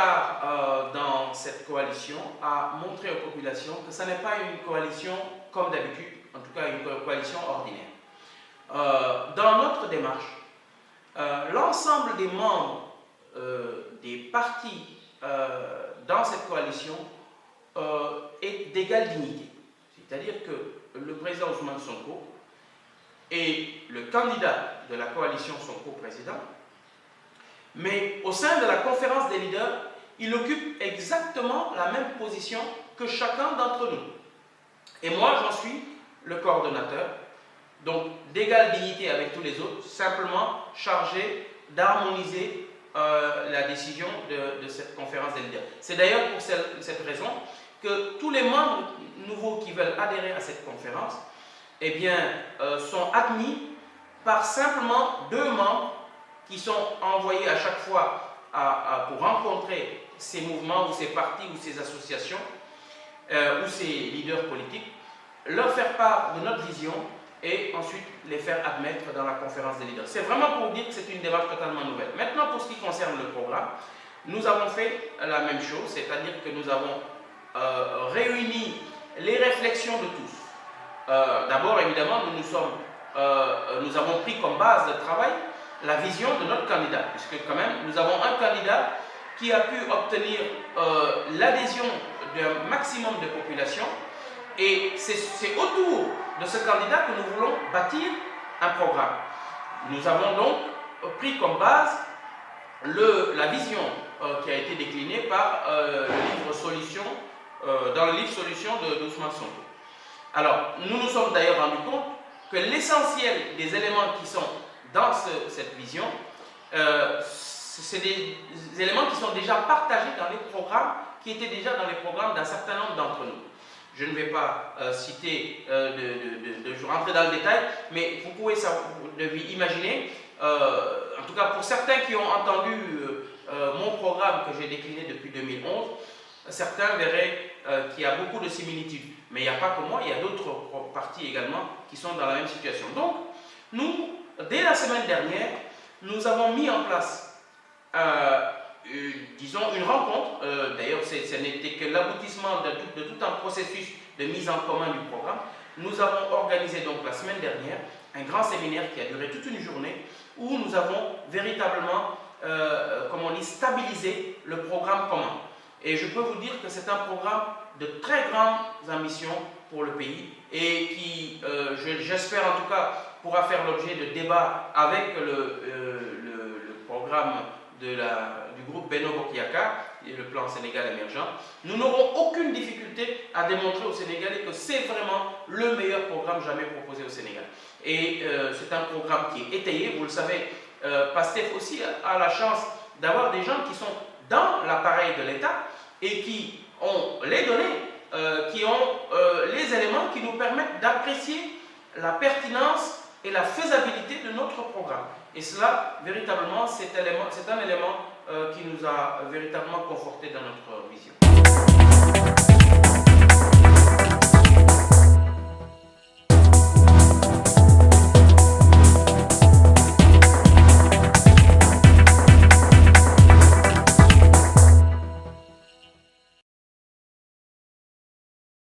départ dans cette coalition a montré aux populations que ce n'est pas une coalition comme d'habitude, en tout cas une coalition ordinaire. Dans notre démarche, l'ensemble des membres des partis dans cette coalition est d'égale dignité. C'est-à-dire que le président Ousmane Sonko est le candidat de la coalition Sonko-président, mais au sein de la conférence des leaders, il occupe exactement la même position que chacun d'entre nous. Et moi, j'en suis le coordonnateur, donc d'égale dignité avec tous les autres, simplement chargé d'harmoniser la décision de cette conférence des leaders. C'est d'ailleurs pour cette raison que tous les membres nouveaux qui veulent adhérer à cette conférence eh bien, sont admis par simplement 2 membres qui sont envoyés à chaque fois pour rencontrer ces mouvements ou ces partis ou ces associations ou ces leaders politiques, leur faire part de notre vision et ensuite les faire admettre dans la conférence des leaders. C'est vraiment pour dire que c'est une démarche totalement nouvelle. Maintenant, pour ce qui concerne le programme, nous avons fait la même chose, c'est-à-dire que nous avons réuni les réflexions de tous. D'abord, évidemment, nous avons pris comme base de travail la vision de notre candidat, puisque quand même, nous avons un candidat qui a pu obtenir l'adhésion d'un maximum de population, et c'est autour de ce candidat que nous voulons bâtir un programme. Nous avons donc pris comme base la vision qui a été déclinée par le livre Solution, dans le livre Solution d'Ousmane Sonko. Alors, nous nous sommes d'ailleurs rendus compte que l'essentiel des éléments qui sont dans cette vision, c'est des éléments qui sont déjà partagés dans les programmes, qui étaient déjà dans les programmes d'un certain nombre d'entre nous. Je ne vais pas citer, rentrer dans le détail, mais vous pouvez imaginer, en tout cas pour certains qui ont entendu mon programme que j'ai décliné depuis 2011, certains verraient qu'il y a beaucoup de similitudes. Mais il n'y a pas que moi, il y a d'autres partis également qui sont dans la même situation. Donc, nous, dès la semaine dernière, nous avons mis en place, disons, une rencontre. D'ailleurs, ce n'était que l'aboutissement de tout un processus de mise en commun du programme. Nous avons organisé donc la semaine dernière un grand séminaire qui a duré toute une journée, où nous avons véritablement, comme on dit, stabilisé le programme commun. Et je peux vous dire que c'est un programme de très grandes ambitions pour le pays et qui, j'espère en tout cas, pourra faire l'objet de débats avec le programme du groupe Benno Bokk Yakaar et le plan Sénégal émergent. Nous n'aurons aucune difficulté à démontrer aux Sénégalais que c'est vraiment le meilleur programme jamais proposé au Sénégal. Et c'est un programme qui est étayé, vous le savez, PASTEF aussi a la chance d'avoir des gens qui sont dans l'appareil de l'État et qui ont les données, qui ont les éléments qui nous permettent d'apprécier la pertinence et la faisabilité de notre programme. Et cela, véritablement, c'est un élément qui nous a véritablement conforté dans notre vision.